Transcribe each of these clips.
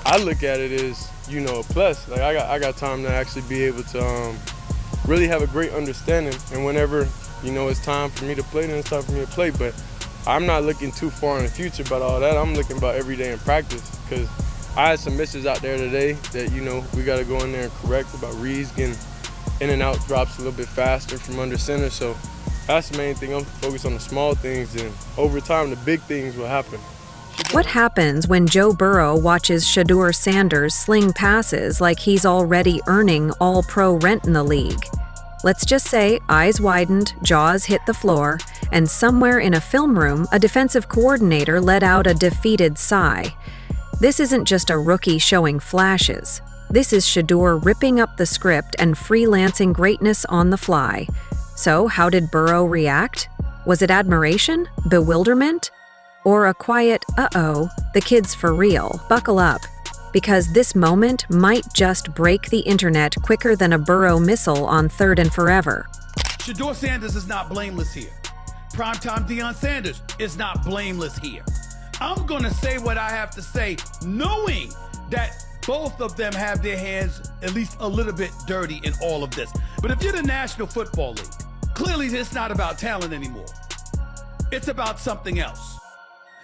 I look at it as, you know, a plus. Like I got time to actually be able to really have a great understanding. And whenever, you know, it's time for me to play, then it's time for me to play. But I'm not looking too far in the future about all that. I'm looking about every day in practice, because I had some misses out there today that, you know, we got to go in there and correct, about Reeves getting in and out drops a little bit faster from under center. So that's the main thing. I'm focused on the small things, and over time, the big things will happen. What happens when Joe Burrow watches Shedeur Sanders sling passes like he's already earning all-pro rent in the league? Let's just say eyes widened, jaws hit the floor, and somewhere in a film room, a defensive coordinator let out a defeated sigh. This isn't just a rookie showing flashes. This is Shedeur ripping up the script and freelancing greatness on the fly. So how did Burrow react? Was it admiration? Bewilderment? Or a quiet, uh-oh, the kid's for real, buckle up? Because this moment might just break the internet quicker than a Burrow missile on 3rd and forever. Shedeur Sanders is not blameless here. Primetime Deion Sanders is not blameless here. I'm gonna say what I have to say, knowing that both of them have their hands at least a little bit dirty in all of this. But if you're the National Football League, clearly it's not about talent anymore. It's about something else.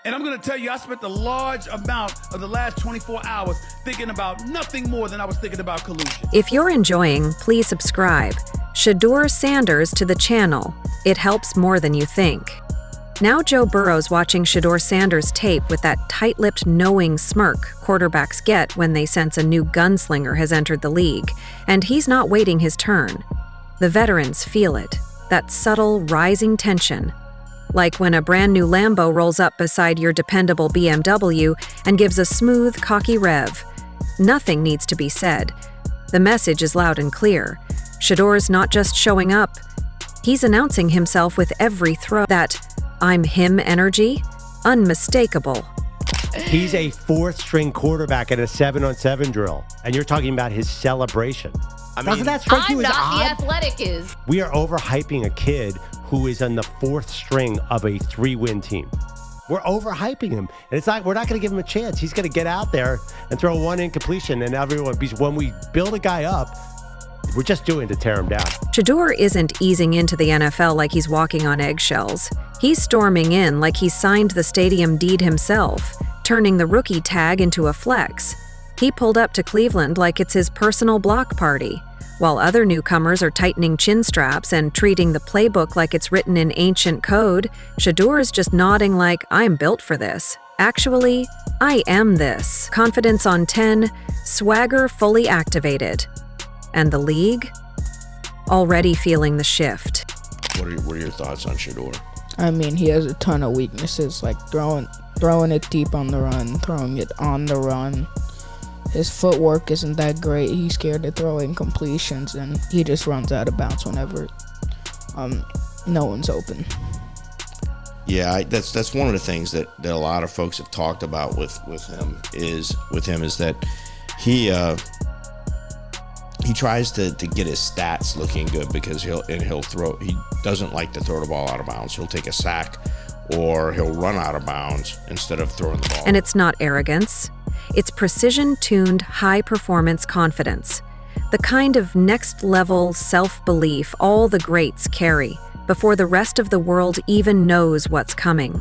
And I'm going to tell you, I spent a large amount of the last 24 hours thinking about nothing more than I was thinking about collusion. If you're enjoying, please subscribe. Shedeur Sanders to the channel. It helps more than you think. Now Joe Burrow's watching Shedeur Sanders tape with that tight-lipped, knowing smirk quarterbacks get when they sense a new gunslinger has entered the league, and he's not waiting his turn. The veterans feel it, that subtle, rising tension. Like when a brand new Lambo rolls up beside your dependable BMW and gives a smooth, cocky rev. Nothing needs to be said. The message is loud and clear. Shedeur's not just showing up. He's announcing himself with every throw. That I'm him energy, unmistakable. He's a 4th-string quarterback at a 7-on-7 drill, and you're talking about his celebration. Doesn't that strike you as odd? I'm not. The Athletic is. We are overhyping a kid who is on the 4th string of a 3-win team. We're overhyping him. And it's like, we're not going to give him a chance. He's going to get out there and throw one incompletion, and everyone, because when we build a guy up, we're just doing to tear him down. Shedeur isn't easing into the NFL like he's walking on eggshells. He's storming in like he's signed the stadium deed himself, turning the rookie tag into a flex. He pulled up to Cleveland like it's his personal block party. While other newcomers are tightening chin straps and treating the playbook like it's written in ancient code, Shedeur is just nodding like, I'm built for this. Actually, I am this. Confidence on 10, swagger fully activated. And the league? Already feeling the shift. What are your thoughts on Shedeur? I mean, he has a ton of weaknesses, like throwing it deep on the run, throwing it on the run. His footwork isn't that great. He's scared to throw incompletions, and he just runs out of bounds whenever no one's open. Yeah, that's one of the things that a lot of folks have talked about with him is that he tries to get his stats looking good, because he doesn't like to throw the ball out of bounds. He'll take a sack, or he'll run out of bounds instead of throwing the ball. And it's not arrogance. It's precision-tuned, high-performance confidence. The kind of next-level self-belief all the greats carry before the rest of the world even knows what's coming.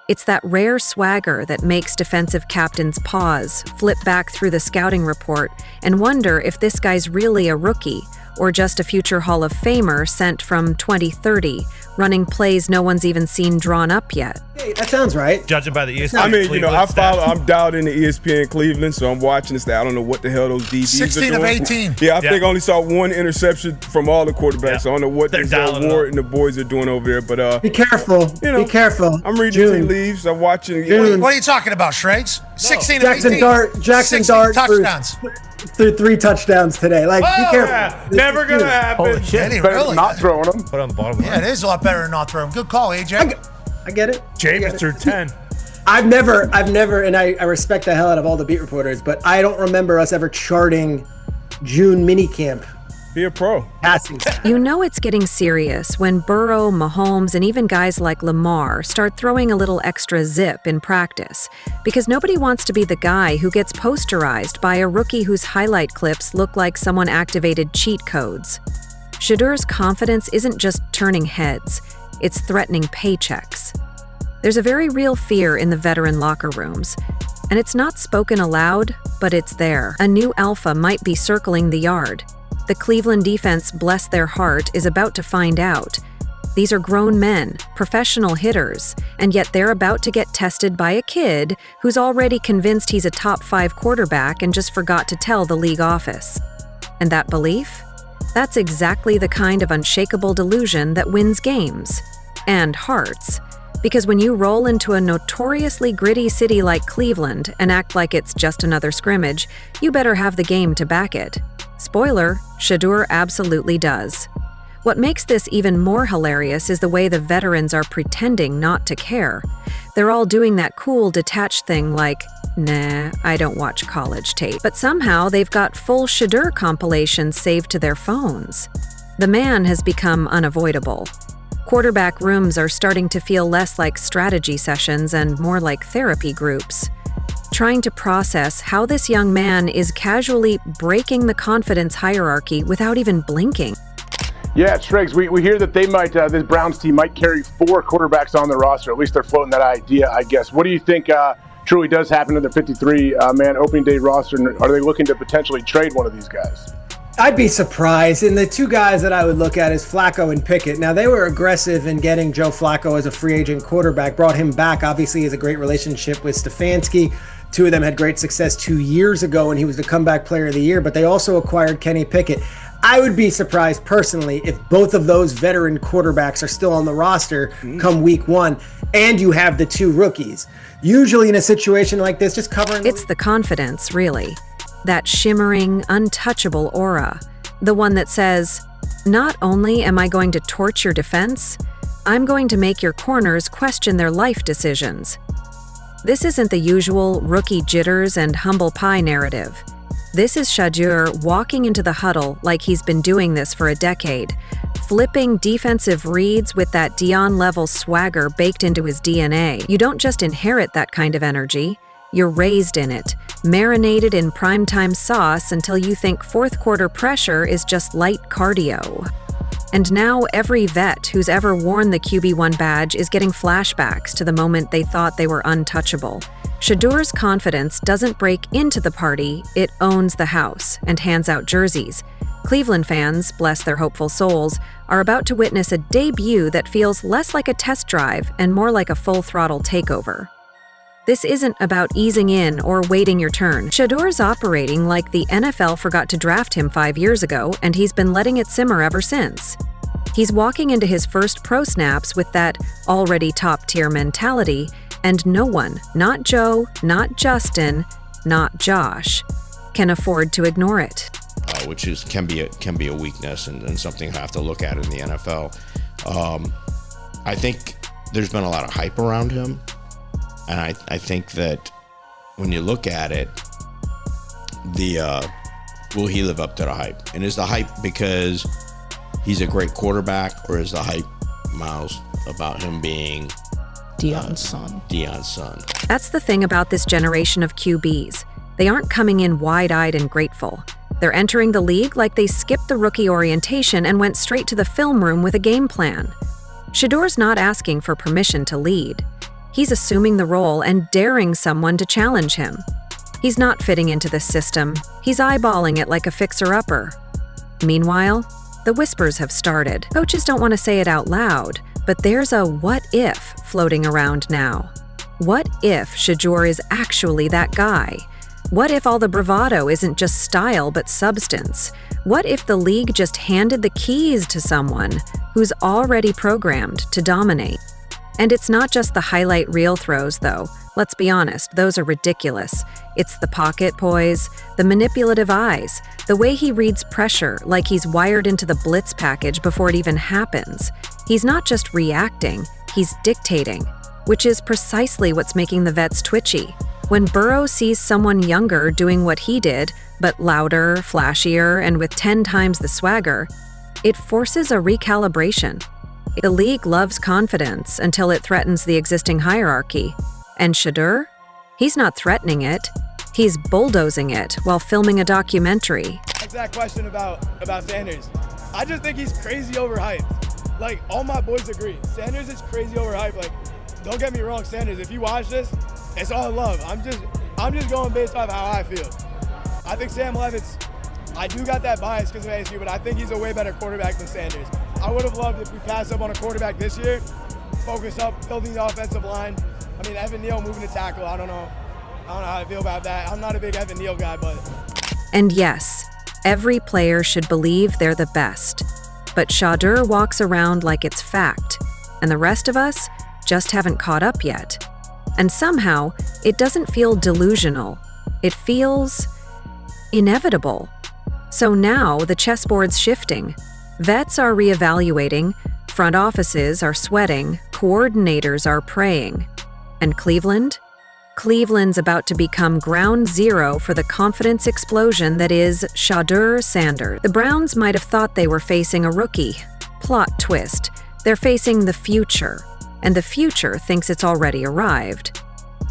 It's that rare swagger that makes defensive captains pause, flip back through the scouting report, and wonder if this guy's really a rookie or just a future Hall of Famer sent from 2030, running plays no one's even seen drawn up yet. Hey, that sounds right. Judging by the ESPN I mean, Cleveland I'm dialed into ESPN Cleveland, so I'm watching this. I don't know what the hell those DBs 16 are of doing. 18. Yeah, I think I only saw one interception from all the quarterbacks. So I don't know what Ward and the boys are doing over there. But be careful. Be careful. I'm reading tea leaves. I'm watching. What are you talking about, Shrades? 16 of 18. Jackson Dart touchdowns. Threw 3 touchdowns today. Like, be careful. Yeah. Never gonna happen. Holy shit. Really? Not throwing them. Put on the bottom. Yeah, it is a lot better than not throwing. Good call, AJ. I get it. Jameis threw 10. I've never, and I respect the hell out of all the beat reporters, but I don't remember us ever charting June minicamp Be a pro. Passing. You know it's getting serious when Burrow, Mahomes, and even guys like Lamar start throwing a little extra zip in practice, because nobody wants to be the guy who gets posterized by a rookie whose highlight clips look like someone activated cheat codes. Shedeur's confidence isn't just turning heads, it's threatening paychecks. There's a very real fear in the veteran locker rooms, and it's not spoken aloud, but it's there. A new alpha might be circling the yard. The Cleveland defense, bless their heart, is about to find out. These are grown men, professional hitters, and yet they're about to get tested by a kid who's already convinced he's a top 5 quarterback and just forgot to tell the league office. And that belief? That's exactly the kind of unshakable delusion that wins games. And hearts. Because when you roll into a notoriously gritty city like Cleveland and act like it's just another scrimmage, you better have the game to back it. Spoiler, Shedeur absolutely does. What makes this even more hilarious is the way the veterans are pretending not to care. They're all doing that cool, detached thing like, nah, I don't watch college tape. But somehow they've got full Shedeur compilations saved to their phones. The man has become unavoidable. Quarterback rooms are starting to feel less like strategy sessions and more like therapy groups. Trying to process how this young man is casually breaking the confidence hierarchy without even blinking. Yeah, Schrags, we hear that they might, this Browns team might carry 4 quarterbacks on the roster. At least they're floating that idea, I guess. What do you think truly does happen to the 53-man opening day roster? And are they looking to potentially trade one of these guys? I'd be surprised. And the two guys that I would look at is Flacco and Pickett. Now, they were aggressive in getting Joe Flacco as a free agent quarterback, brought him back. Obviously, he has a great relationship with Stefanski. Two of them had great success 2 years ago when he was the comeback player of the year, but they also acquired Kenny Pickett. I would be surprised personally if both of those veteran quarterbacks are still on the roster come week 1 and you have the 2 rookies. Usually in a situation like this, just covering... It's the confidence, really. That shimmering, untouchable aura. The one that says, not only am I going to torch your defense, I'm going to make your corners question their life decisions. This isn't the usual rookie jitters and humble pie narrative. This is Shedeur walking into the huddle like he's been doing this for a decade, flipping defensive reads with that Dion-level swagger baked into his DNA. You don't just inherit that kind of energy, you're raised in it, marinated in primetime sauce until you think fourth quarter pressure is just light cardio. And now every vet who's ever worn the QB1 badge is getting flashbacks to the moment they thought they were untouchable. Shedeur's confidence doesn't break into the party, it owns the house and hands out jerseys. Cleveland fans, bless their hopeful souls, are about to witness a debut that feels less like a test drive and more like a full-throttle takeover. This isn't about easing in or waiting your turn. Shedeur's operating like the NFL forgot to draft him 5 years ago, and he's been letting it simmer ever since. He's walking into his first pro snaps with that already top-tier mentality, and no one, not Joe, not Justin, not Josh, can afford to ignore it. Which can be a weakness and something you have to look at in the NFL. I think there's been a lot of hype around him. And I think that when you look at it, will he live up to the hype? And is the hype because he's a great quarterback, or is the hype, Miles, about him being Dion's son? Dion's son. That's the thing about this generation of QBs. They aren't coming in wide-eyed and grateful. They're entering the league like they skipped the rookie orientation and went straight to the film room with a game plan. Shedeur's not asking for permission to lead. He's assuming the role and daring someone to challenge him. He's not fitting into this system. He's eyeballing it like a fixer-upper. Meanwhile, the whispers have started. Coaches don't want to say it out loud, but there's a what if floating around now. What if Shedeur is actually that guy? What if all the bravado isn't just style but substance? What if the league just handed the keys to someone who's already programmed to dominate? And it's not just the highlight reel throws, though. Let's be honest, those are ridiculous. It's the pocket poise, the manipulative eyes, the way he reads pressure like he's wired into the blitz package before it even happens. He's not just reacting, he's dictating, which is precisely what's making the vets twitchy. When Burrow sees someone younger doing what he did, but louder, flashier, and with 10 times the swagger, it forces a recalibration. The league loves confidence until it threatens the existing hierarchy. And Shedeur? He's not threatening it. He's bulldozing it while filming a documentary. Exact question about Sanders. I just think he's crazy overhyped. Like, all my boys agree. Sanders is crazy overhyped. Like, don't get me wrong, Sanders, if you watch this, it's all love. I'm just going based off how I feel. I think Sam Levitt's, I do got that bias because of ASU, but I think he's a way better quarterback than Sanders. I would have loved if we passed up on a quarterback this year, focus up, building the offensive line. I mean, Evan Neal moving to tackle, I don't know how I feel about that. I'm not a big Evan Neal guy, but... And yes, every player should believe they're the best. But Shedeur walks around like it's fact, and the rest of us just haven't caught up yet. And somehow, it doesn't feel delusional. It feels inevitable. So now the chessboard's shifting. Vets are reevaluating, front offices are sweating, coordinators are praying. And Cleveland? Cleveland's about to become ground zero for the confidence explosion that is Shedeur Sanders. The Browns might have thought they were facing a rookie. Plot twist. They're facing the future, and the future thinks it's already arrived.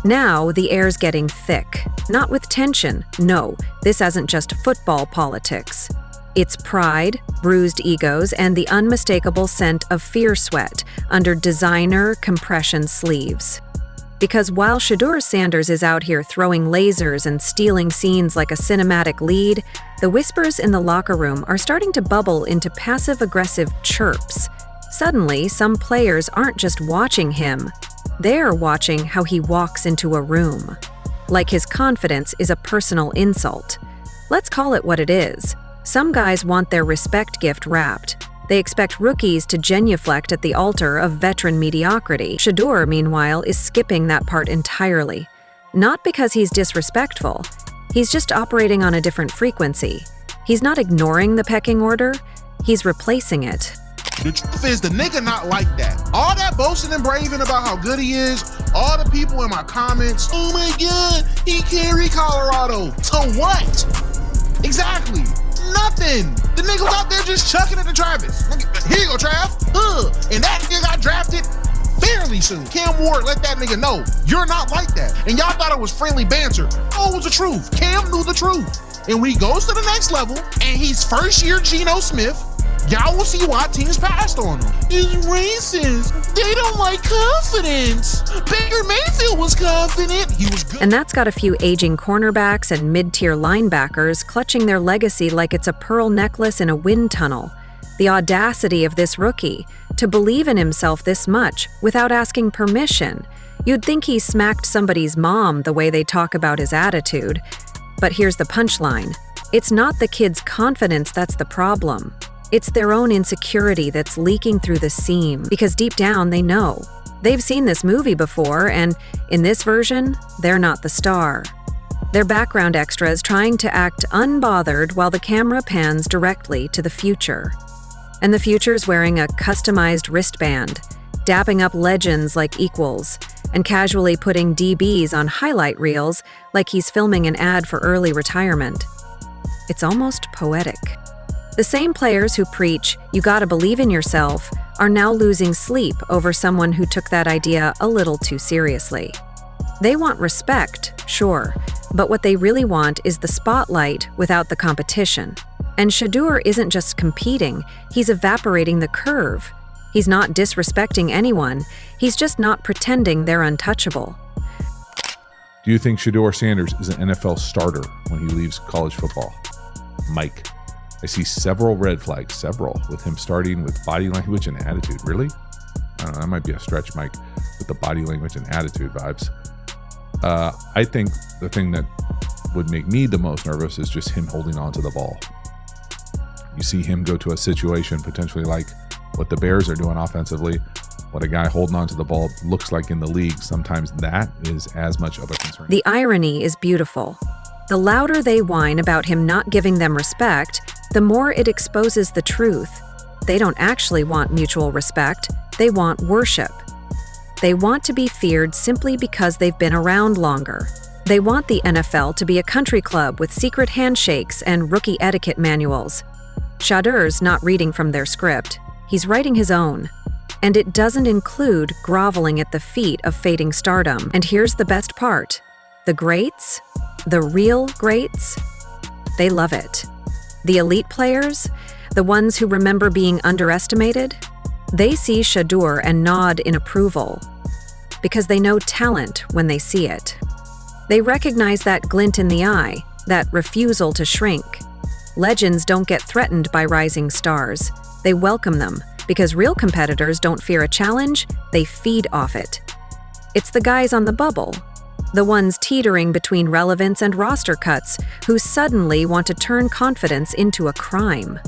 Now the air's getting thick. Not with tension. No, this isn't just football politics. It's pride, bruised egos, and the unmistakable scent of fear sweat under designer compression sleeves. Because while Shedeur Sanders is out here throwing lasers and stealing scenes like a cinematic lead, the whispers in the locker room are starting to bubble into passive-aggressive chirps. Suddenly, some players aren't just watching him. They're watching how he walks into a room. Like his confidence is a personal insult. Let's call it what it is. Some guys want their respect gift wrapped. They expect rookies to genuflect at the altar of veteran mediocrity. Shedeur, meanwhile, is skipping that part entirely. Not because he's disrespectful. He's just operating on a different frequency. He's not ignoring the pecking order. He's replacing it. The truth is, the nigga not like that. All that boasting and braving about how good he is, all the people in my comments, oh my God, he carried Colorado. To what? Exactly. Nothing. The nigga was out there just chucking it to Travis. Here you go, Trav. And that nigga got drafted fairly soon. Cam Ward let that nigga know, you're not like that. And y'all thought it was friendly banter. Oh, it was the truth. Cam knew the truth. And when he goes to the next level, and he's first year Geno Smith, y'all will see why teams passed on him. It's racist. They don't like confidence. Baker Mayfield was confident. He was good. And that's got a few aging cornerbacks and mid-tier linebackers clutching their legacy like it's a pearl necklace in a wind tunnel. The audacity of this rookie to believe in himself this much without asking permission. You'd think he smacked somebody's mom the way they talk about his attitude. But here's the punchline. It's not the kid's confidence that's the problem. It's their own insecurity that's leaking through the seam, because deep down they know. They've seen this movie before, and in this version, they're not the star. They're background extras trying to act unbothered while the camera pans directly to the future. And the future's wearing a customized wristband, dapping up legends like equals, and casually putting DBs on highlight reels like he's filming an ad for early retirement. It's almost poetic. The same players who preach, you gotta believe in yourself, are now losing sleep over someone who took that idea a little too seriously. They want respect, sure, but what they really want is the spotlight without the competition. And Shedeur isn't just competing, he's evaporating the curve. He's not disrespecting anyone, he's just not pretending they're untouchable. Do you think Shedeur Sanders is an NFL starter when he leaves college football? Mike. I see several red flags, with him starting with body language and attitude. Really? I don't know, that might be a stretch, Mike, with the body language and attitude vibes. I think the thing that would make me the most nervous is just him holding on to the ball. You see him go to a situation potentially like what the Bears are doing offensively, what a guy holding on to the ball looks like in the league. Sometimes that is as much of a concern. The irony is beautiful. The louder they whine about him not giving them respect, the more it exposes the truth. They don't actually want mutual respect, they want worship. They want to be feared simply because they've been around longer. They want the NFL to be a country club with secret handshakes and rookie etiquette manuals. Shedeur's not reading from their script. He's writing his own. And it doesn't include groveling at the feet of fading stardom. And here's the best part. The greats, the real greats, they love it. The elite players, the ones who remember being underestimated, they see Shedeur and nod in approval because they know talent when they see it. They recognize that glint in the eye, that refusal to shrink. Legends don't get threatened by rising stars. They welcome them because real competitors don't fear a challenge, they feed off it. It's the guys on the bubble, the ones teetering between relevance and roster cuts who suddenly want to turn confidence into a crime.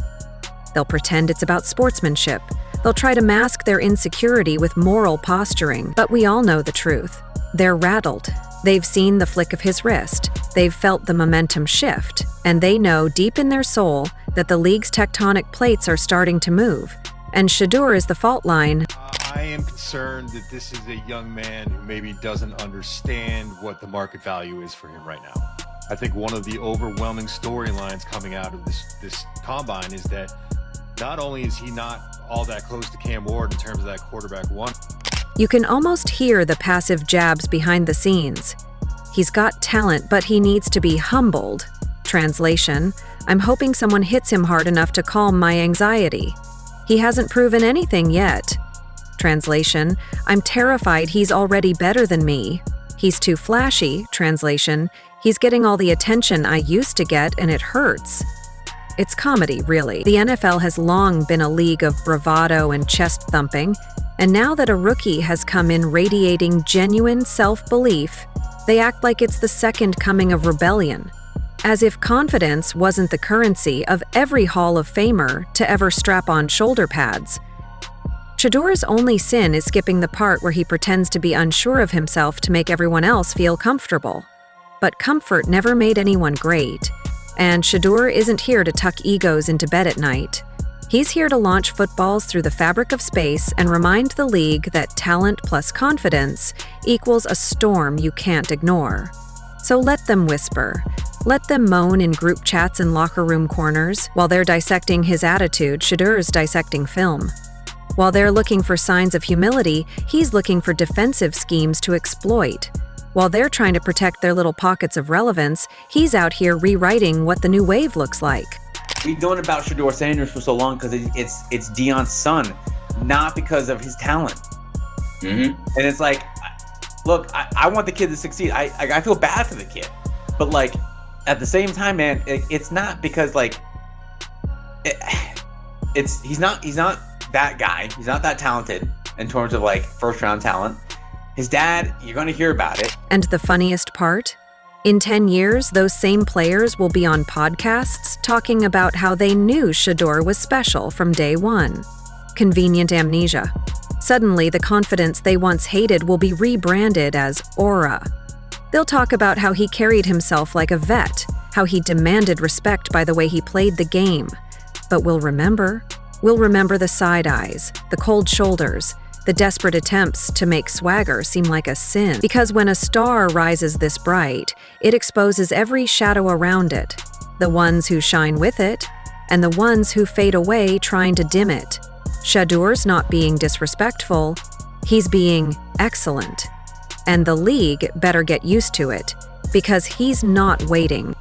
They'll pretend it's about sportsmanship. They'll try to mask their insecurity with moral posturing, but we all know the truth. They're rattled. They've seen the flick of his wrist. They've felt the momentum shift, and they know deep in their soul that the league's tectonic plates are starting to move. And Shedeur is the fault line. I am concerned that this is a young man who maybe doesn't understand what the market value is for him right now. I think one of the overwhelming storylines coming out of this combine is that not only is he not all that close to Cam Ward in terms of that quarterback one. You can almost hear the passive jabs behind the scenes. He's got talent, but he needs to be humbled. Translation, I'm hoping someone hits him hard enough to calm my anxiety. He hasn't proven anything yet. Translation, I'm terrified he's already better than me. He's too flashy. Translation, he's getting all the attention I used to get and it hurts. It's comedy, really. The NFL has long been a league of bravado and chest thumping, and now that a rookie has come in radiating genuine self-belief, they act like it's the second coming of rebellion, as if confidence wasn't the currency of every Hall of Famer to ever strap on shoulder pads. Shedeur's only sin is skipping the part where he pretends to be unsure of himself to make everyone else feel comfortable. But comfort never made anyone great, and Shedeur isn't here to tuck egos into bed at night. He's here to launch footballs through the fabric of space and remind the league that talent plus confidence equals a storm you can't ignore. So let them whisper. Let them moan in group chats and locker room corners. While they're dissecting his attitude, Shedeur's dissecting film. While they're looking for signs of humility, he's looking for defensive schemes to exploit. While they're trying to protect their little pockets of relevance, he's out here rewriting what the new wave looks like. We've known about Shedeur Sanders for so long because it's Deion's son, not because of his talent. And it's like, look, I want the kid to succeed. I feel bad for the kid, but like at the same time, man, it's not because like he's not that guy. He's not that talented in terms of like first round talent. His dad, you're going to hear about it. And the funniest part? In 10 years, those same players will be on podcasts talking about how they knew Shedeur was special from day one. Convenient amnesia. Suddenly, the confidence they once hated will be rebranded as aura. They'll talk about how he carried himself like a vet, how he demanded respect by the way he played the game. But we'll remember the side eyes, the cold shoulders, the desperate attempts to make swagger seem like a sin. Because when a star rises this bright, it exposes every shadow around it, the ones who shine with it, and the ones who fade away trying to dim it. Shedeur's not being disrespectful, he's being excellent. And the league better get used to it, because he's not waiting.